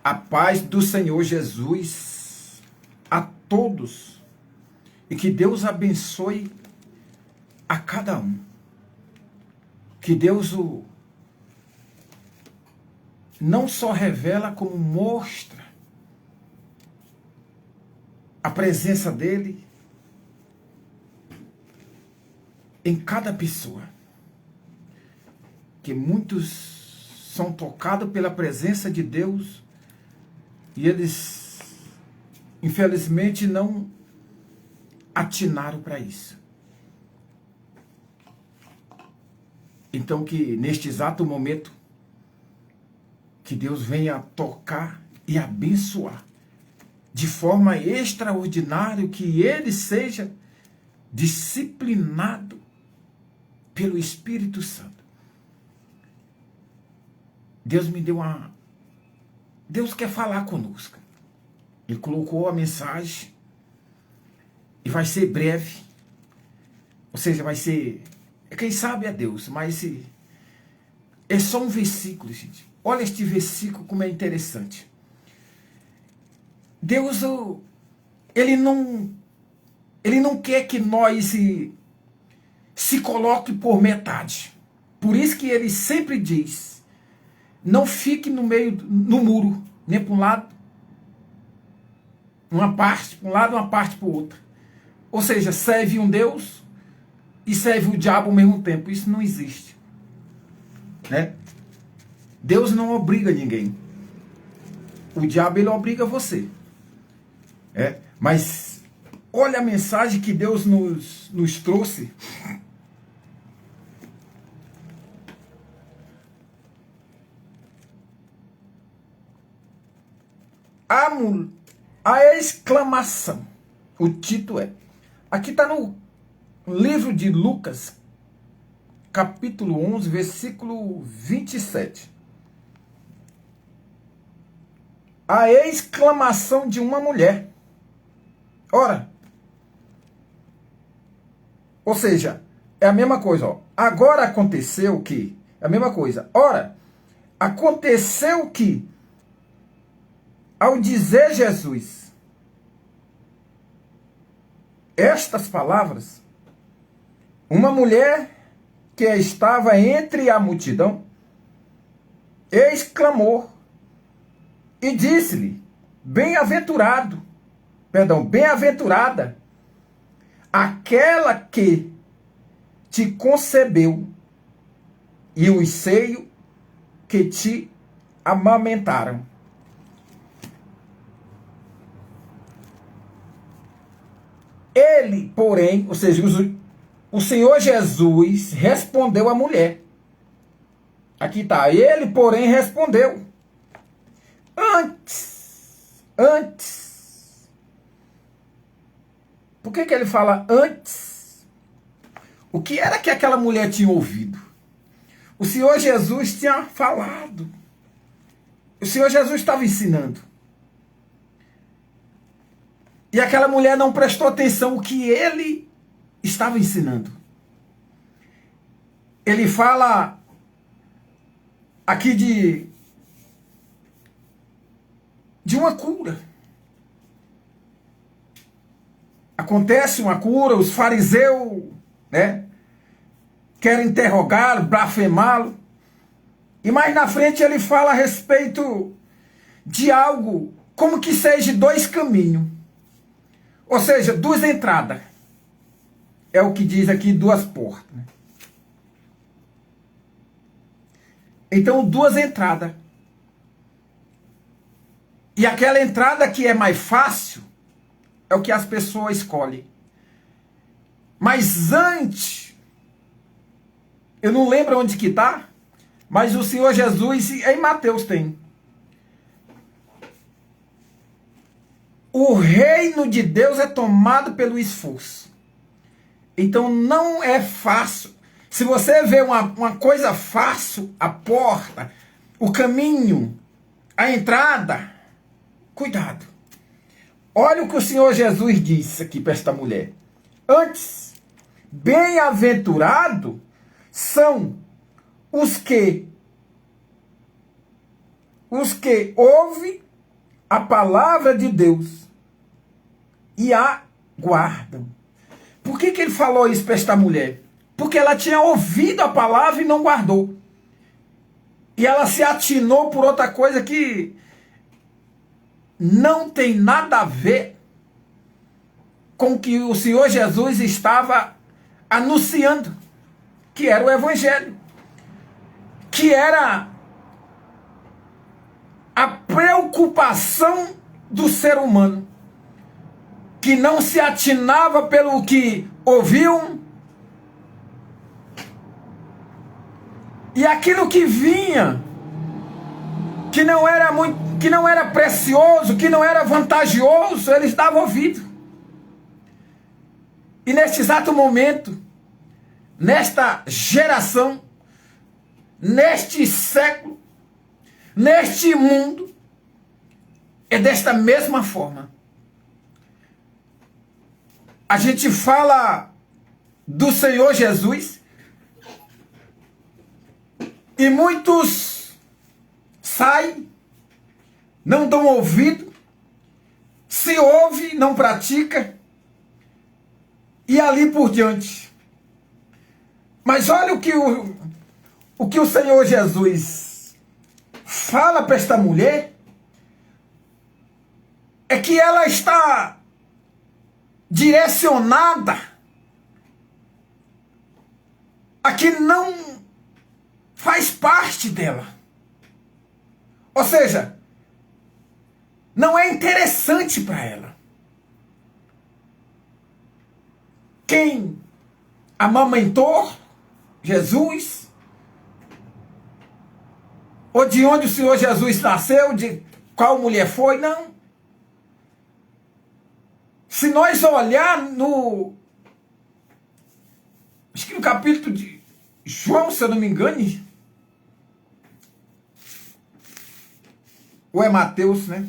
A paz do Senhor Jesus a todos e que Deus abençoe a cada um. Que Deus não só revela, como mostra a presença dele em cada pessoa. Que muitos são tocados pela presença de Deus e eles, infelizmente, não atinaram para isso. Então que neste exato momento, que Deus venha tocar e abençoar de forma extraordinária, que ele seja disciplinado pelo Espírito Santo. Deus me deu Deus quer falar conosco. Ele colocou a mensagem e vai ser breve. Ou seja, vai ser... Quem sabe é Deus, mas é só um versículo, gente. Olha este versículo como é interessante. Deus, ele não quer que nós se coloque por metade. Por isso que ele sempre diz, não fique no muro, nem para um lado, uma parte para um lado, uma parte para o outro. Ou seja, serve um Deus e serve o diabo ao mesmo tempo. Isso não existe, né? Deus não obriga ninguém. O diabo, ele obriga você. Mas olha a mensagem que Deus nos trouxe. A exclamação. O título é... Aqui está no livro de Lucas, capítulo 11, versículo 27. A exclamação de uma mulher. Ora. Ou seja, é a mesma coisa. Ó. Agora aconteceu que... É a mesma coisa. Ora, aconteceu que... Ao dizer Jesus estas palavras, uma mulher que estava entre a multidão exclamou e disse-lhe: bem-aventurada aquela que te concebeu e os seios que te amamentaram. Ele, porém, ou seja, o Senhor Jesus respondeu à mulher. Aqui está. Ele, porém, respondeu. Antes. Por que ele fala antes? O que era que aquela mulher tinha ouvido? O Senhor Jesus tinha falado. O Senhor Jesus estava ensinando. E aquela mulher não prestou atenção no que ele estava ensinando. Ele fala aqui de uma cura. Acontece uma cura, os fariseus, né, querem interrogá-lo, blasfemá-lo. E mais na frente ele fala a respeito de algo como que seja dois caminhos. Ou seja, duas entradas. É o que diz aqui, duas portas. Né? Então, duas entradas. E aquela entrada que é mais fácil é o que as pessoas escolhem. Mas antes, eu não lembro onde que está, mas o Senhor Jesus, em Mateus tem. O reino de Deus é tomado pelo esforço. Então não é fácil. Se você vê uma coisa fácil, a porta, o caminho, a entrada, cuidado. Olha o que o Senhor Jesus disse aqui para esta mulher. Antes, bem-aventurado são os que ouvem a palavra de Deus e a guardam. Por que ele falou isso para esta mulher? Porque ela tinha ouvido a palavra e não guardou. E ela se atinou por outra coisa que não tem nada a ver com o que o Senhor Jesus estava anunciando, que era o Evangelho, que era a preocupação do ser humano, que não se atinava pelo que ouviam, e aquilo que vinha, que não era precioso, que não era vantajoso, eles davam ouvido. E neste exato momento, nesta geração, neste século, neste mundo, é desta mesma forma. A gente fala do Senhor Jesus e muitos saem, não dão ouvido, se ouve, não pratica, e ali por diante. Mas olha o que o Senhor Jesus fala para esta mulher, é que ela está direcionada a que não faz parte dela. Ou seja, não é interessante para ela. Quem amamentou Jesus, ou de onde o Senhor Jesus nasceu, de qual mulher foi, não. Se nós olhar acho que no capítulo de João, se eu não me engano, ou é Mateus, né?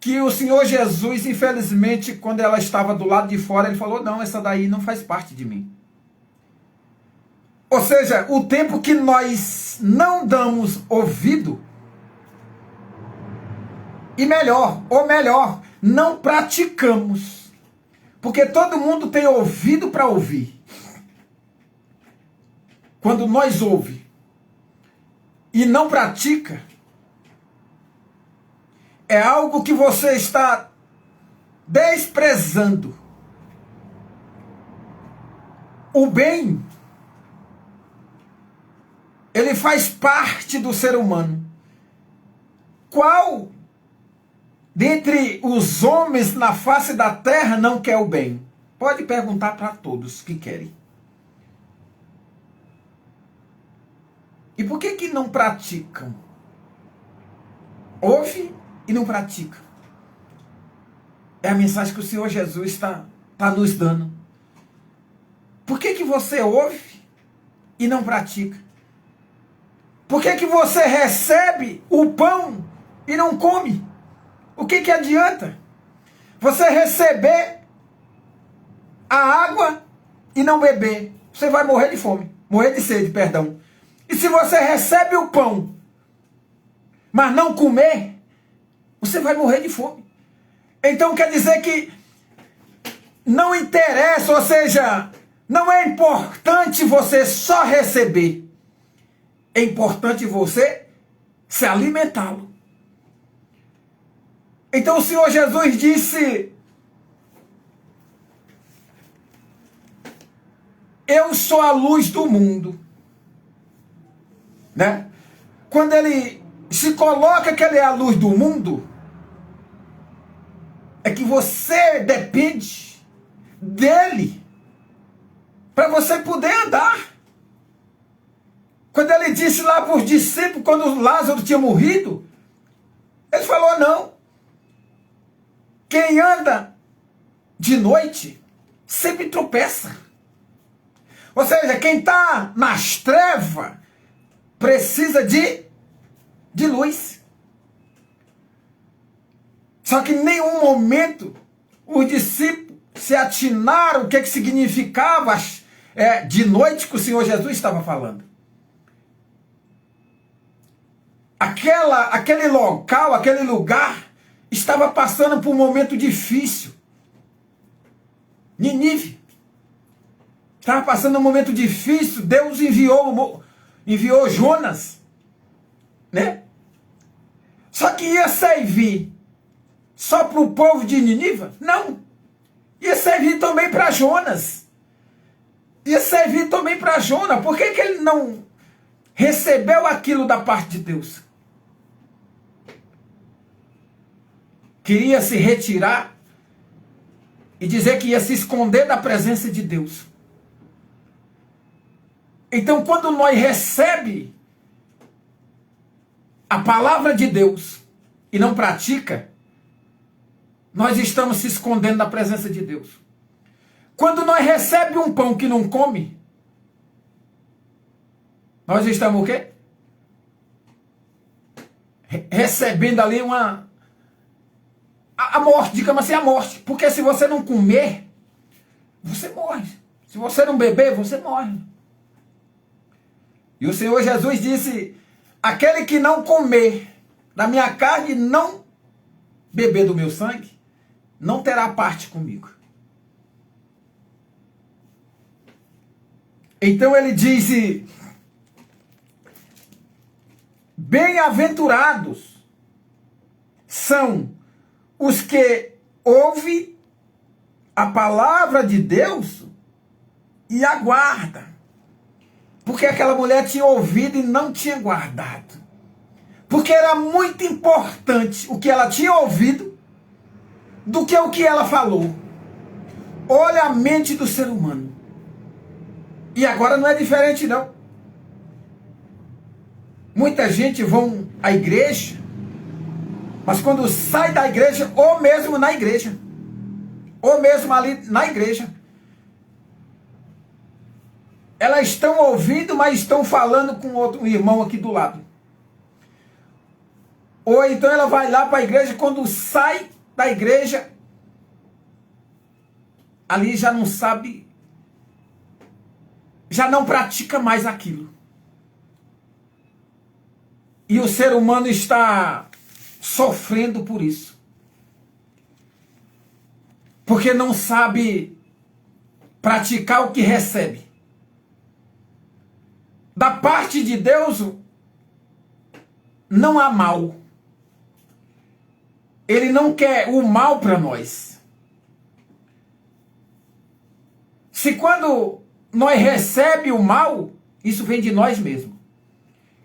Que o Senhor Jesus, infelizmente, quando ela estava do lado de fora, ele falou, não, essa daí não faz parte de mim. Ou seja, o tempo que nós não damos ouvido, e melhor, não praticamos. Porque todo mundo tem ouvido para ouvir. Quando nós ouve e não pratica, é algo que você está desprezando. O bem, ele faz parte do ser humano. Qual dentre os homens na face da terra não quer o bem? Pode perguntar para todos que querem. E por que não praticam? Ouve e não pratica. É a mensagem que o Senhor Jesus está nos dando. Por que você ouve e não pratica? Por que você recebe o pão e não come? O que adianta você receber a água e não beber? Você vai morrer de fome, morrer de sede, perdão. E se você recebe o pão, mas não comer, você vai morrer de fome. Então quer dizer que não interessa, ou seja, não é importante você só receber. É importante você se alimentá-lo. Então o Senhor Jesus disse, eu sou a luz do mundo. Né? Quando ele se coloca que ele é a luz do mundo, é que você depende dele para você poder andar. Quando ele disse lá para os discípulos, quando Lázaro tinha morrido, ele falou, não, quem anda de noite sempre tropeça. Ou seja, quem está nas trevas precisa de luz. Só que em nenhum momento os discípulos se atinaram o que significava de noite que o Senhor Jesus estava falando. Aquele local, aquele lugar, estava passando por um momento difícil. Nínive estava passando um momento difícil. Deus enviou Jonas, né? Só que ia servir só para o povo de Nínive? Não. Ia servir também para Jonas. Ia servir também para Jonas. Por que ele não recebeu aquilo da parte de Deus? Queria se retirar e dizer que ia se esconder da presença de Deus. Então, quando nós recebemos a palavra de Deus e não pratica, nós estamos se escondendo da presença de Deus. Quando nós recebemos um pão que não come, nós estamos o quê? Recebendo ali a morte, digamos assim, a morte. Porque se você não comer, você morre. Se você não beber, você morre. E o Senhor Jesus disse: aquele que não comer da minha carne e não beber do meu sangue, não terá parte comigo. Então ele diz: bem-aventurados são os que ouvem a palavra de Deus e aguardam. Porque aquela mulher tinha ouvido e não tinha guardado. Porque era muito importante o que ela tinha ouvido do que o que ela falou. Olha a mente do ser humano. E agora não é diferente, não. Muita gente vão à igreja, mas quando sai da igreja, ou mesmo na igreja, ou mesmo ali na igreja, elas estão ouvindo, mas estão falando com outro irmão aqui do lado. Ou então ela vai lá para a igreja, quando sai da igreja, ali já não sabe, já não pratica mais aquilo. E o ser humano está sofrendo por isso. Porque não sabe praticar o que recebe. Da parte de Deus, não há mal. Ele não quer o mal para nós. Se quando nós recebemos o mal, isso vem de nós mesmos.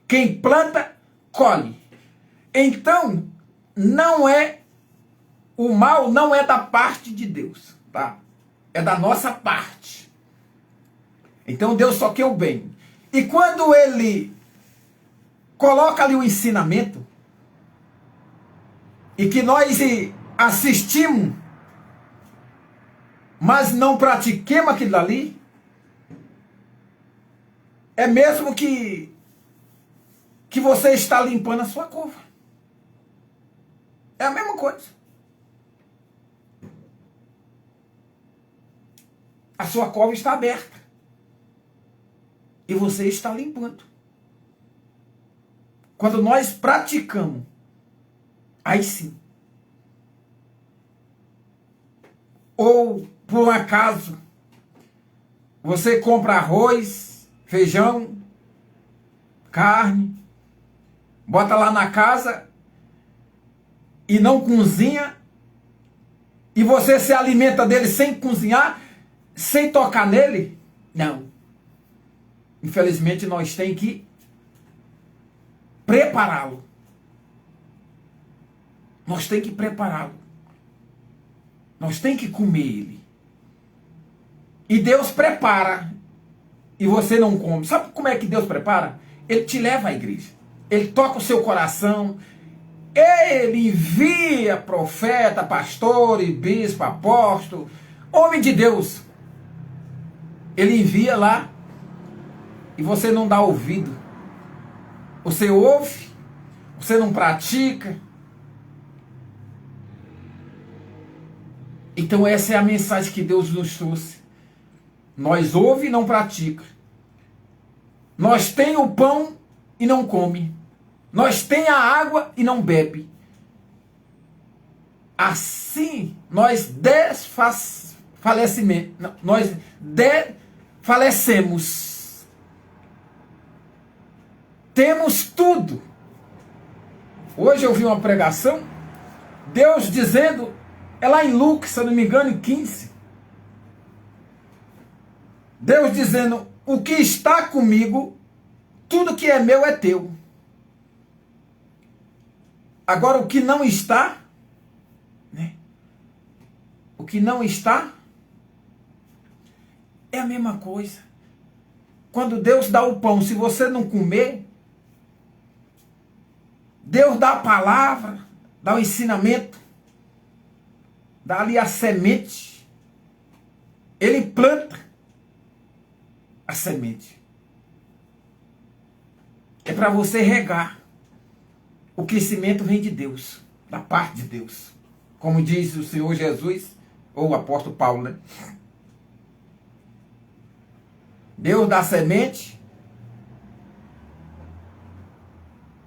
Quem planta, colhe. Então, não é o mal, não é da parte de Deus, tá? É da nossa parte. Então Deus só quer o bem. E quando ele coloca ali o ensinamento, e que nós assistimos, mas não pratiquemos aquilo ali, é mesmo que você está limpando a sua cova. É a mesma coisa. A sua cova está aberta. E você está limpando. Quando nós praticamos, aí sim. Ou, por um acaso, você compra arroz, feijão, carne, bota lá na casa e não cozinha, e você se alimenta dele sem cozinhar, sem tocar nele? Não. Infelizmente nós temos que prepará-lo. Nós temos que prepará-lo. Nós temos que comer ele. E Deus prepara. E você não come. Sabe como é que Deus prepara? Ele te leva à igreja. Ele toca o seu coração. Ele envia profeta, pastor, bispo, apóstolo, homem de Deus. Ele envia lá. E você não dá ouvido. Você ouve. Você não pratica. Então essa é a mensagem que Deus nos trouxe. Nós ouve e não pratica. Nós tem o pão e não come. Nós tem a água e não bebe. assim nós desfalecemos. Temos tudo. Hoje eu vi uma pregação, Deus dizendo, é lá em Lucas, se eu não me engano, em 15. Deus dizendo, o que está comigo, tudo que é meu é teu. Agora o que não está, né? O que não está é a mesma coisa. Quando Deus dá o pão, se você não comer, Deus dá a palavra, dá o ensinamento, dá ali a semente. Ele planta a semente. É para você regar. O crescimento vem de Deus, da parte de Deus. Como diz o Senhor Jesus, ou o apóstolo Paulo, né? Deus dá a semente,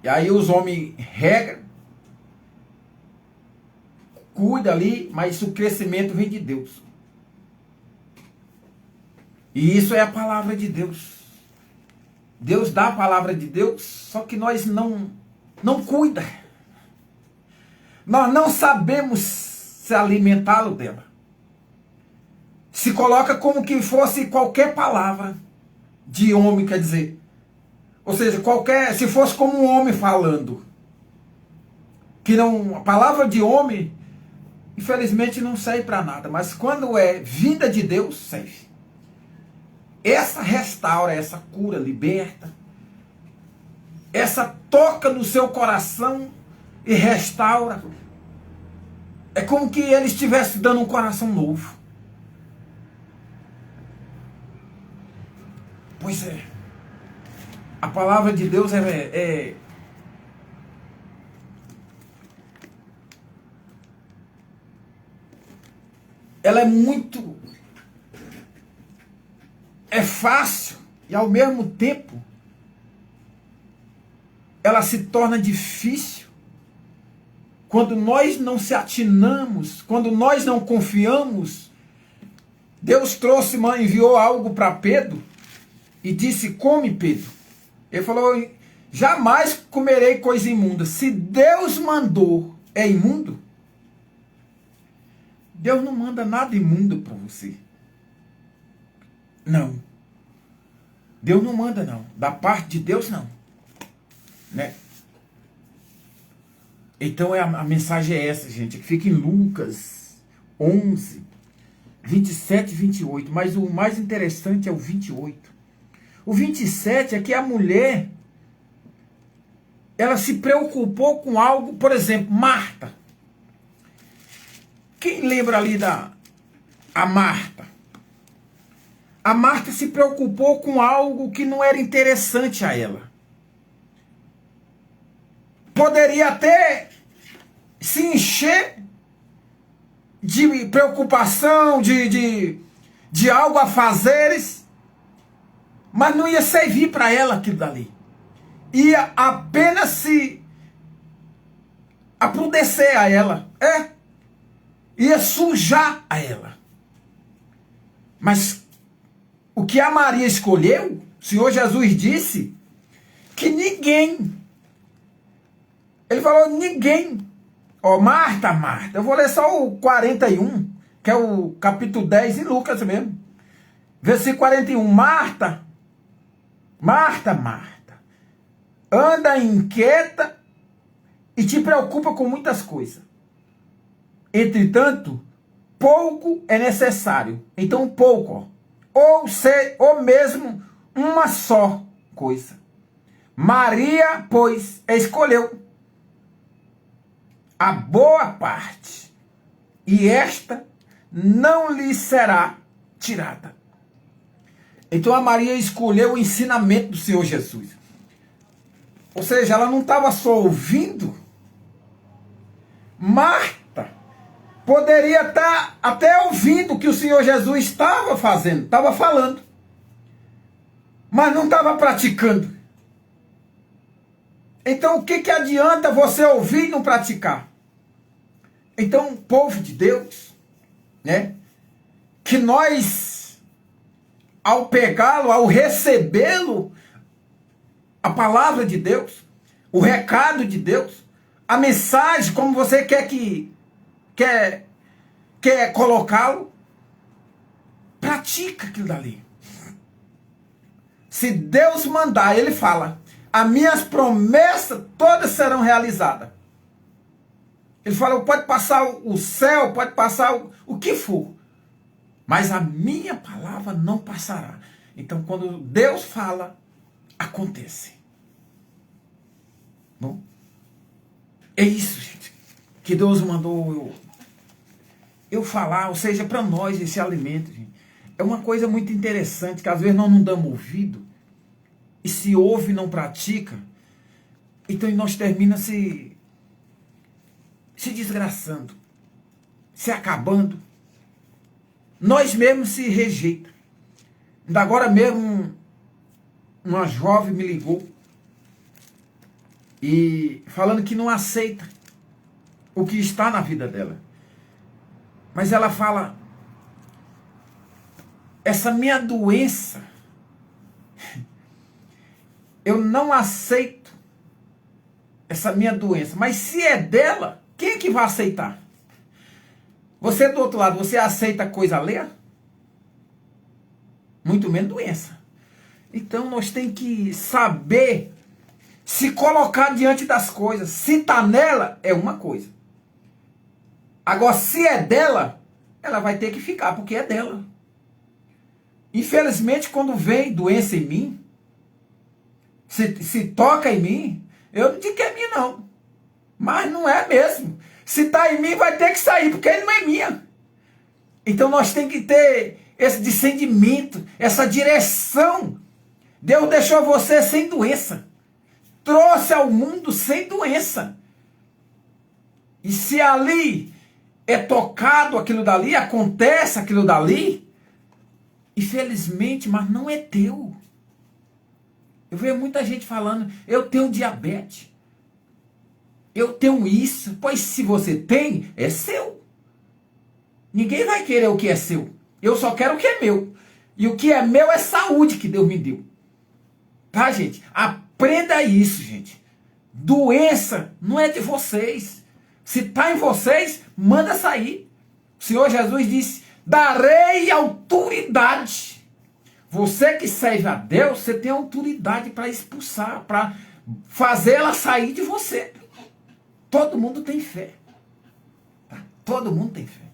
e aí os homens regam, cuida ali, mas o crescimento vem de Deus. E isso é a palavra de Deus. Deus dá a palavra de Deus, só que nós não cuida. Nós não sabemos se alimentá-lo dela. Se coloca como que fosse qualquer palavra de homem, quer dizer. Ou seja, se fosse como um homem falando. Que não, a palavra de homem, infelizmente, não serve para nada. Mas quando é vinda de Deus, serve. Essa restaura, essa cura, liberta. Essa toca no seu coração e restaura. É como que ele estivesse dando um coração novo. Pois é. A palavra de Deus ela é muito... É fácil e ao mesmo tempo ela se torna difícil quando nós não se atinamos, quando nós não confiamos. Deus enviou algo para Pedro e disse, come, Pedro. Ele falou, jamais comerei coisa imunda. Se Deus mandou, é imundo? Deus não manda nada imundo para você. Não. Deus não manda, não. Da parte de Deus, não. Né? Então a mensagem é essa, gente. Que fica em Lucas 11, 27 e 28. Mas o mais interessante é o 28. O 27 é que a mulher, ela se preocupou com algo, por exemplo, Marta. Quem lembra ali a Marta? A Marta se preocupou com algo que não era interessante a ela. Poderia até se encher de preocupação, de algo a fazeres, mas não ia servir para ela aquilo dali. Ia apenas se aprudecer a ela. Ia sujar a ela. Mas o que a Maria escolheu, o Senhor Jesus disse que ninguém. Ele falou ninguém. Marta, Marta. Eu vou ler só o 41, que é o capítulo 10 em Lucas mesmo. Versículo 41. Marta, Marta, Marta, anda inquieta e te preocupa com muitas coisas. Entretanto, pouco é necessário. Então, pouco, ou mesmo uma só coisa. Maria, pois, escolheu a boa parte, e esta não lhe será tirada. Então a Maria escolheu o ensinamento do Senhor Jesus. Ou seja, ela não estava só ouvindo. Marta poderia estar até ouvindo o que o Senhor Jesus estava fazendo, estava falando, mas não estava praticando. Então o que adianta você ouvir e não praticar? Então, povo de Deus, né? Que nós, ao pegá-lo, ao recebê-lo, a palavra de Deus, o recado de Deus, a mensagem, como você quer colocá-lo, pratica aquilo dali. Se Deus mandar, ele fala, as minhas promessas todas serão realizadas. Ele fala, pode passar o céu, pode passar o que for, mas a minha palavra não passará. Então, quando Deus fala, acontece. Bom, é isso, gente, que Deus mandou eu falar, ou seja, para nós esse alimento, gente. É uma coisa muito interessante, que às vezes nós não damos ouvido, e se ouve e não pratica, então nós terminamos se desgraçando, se acabando, nós mesmos se rejeita. Ainda agora mesmo, uma jovem me ligou, e falando que não aceita o que está na vida dela. Mas ela fala, essa minha doença, eu não aceito essa minha doença. Mas se é dela, quem é que vai aceitar? Você do outro lado, você aceita coisa alheia? Muito menos doença. Então nós temos que saber se colocar diante das coisas. Se está nela, é uma coisa. Agora, se é dela, ela vai ter que ficar, porque é dela. Infelizmente, quando vem doença em mim, se toca em mim, eu não digo que é minha, não. Mas não é mesmo. Se está em mim, vai ter que sair, porque ele não é minha. Então nós temos que ter esse discernimento, essa direção. Deus deixou você sem doença. Trouxe ao mundo sem doença. E se ali é tocado aquilo dali, acontece aquilo dali, infelizmente, mas não é teu. Eu vejo muita gente falando, eu tenho diabetes, eu tenho isso. Pois se você tem, é seu. Ninguém vai querer o que é seu. Eu só quero o que é meu. E o que é meu é saúde que Deus me deu. Tá, gente? Aprenda isso, gente. Doença não é de vocês. Se está em vocês, manda sair. O Senhor Jesus disse, darei autoridade. Você que serve a Deus, você tem autoridade para expulsar, para fazer ela sair de você. Todo mundo tem fé. Tá? Todo mundo tem fé.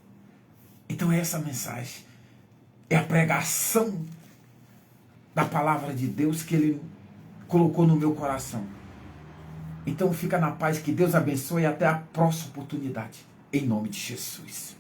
Então é essa mensagem. É a pregação da palavra de Deus que Ele colocou no meu coração. Então fica na paz, que Deus abençoe e até a próxima oportunidade. Em nome de Jesus.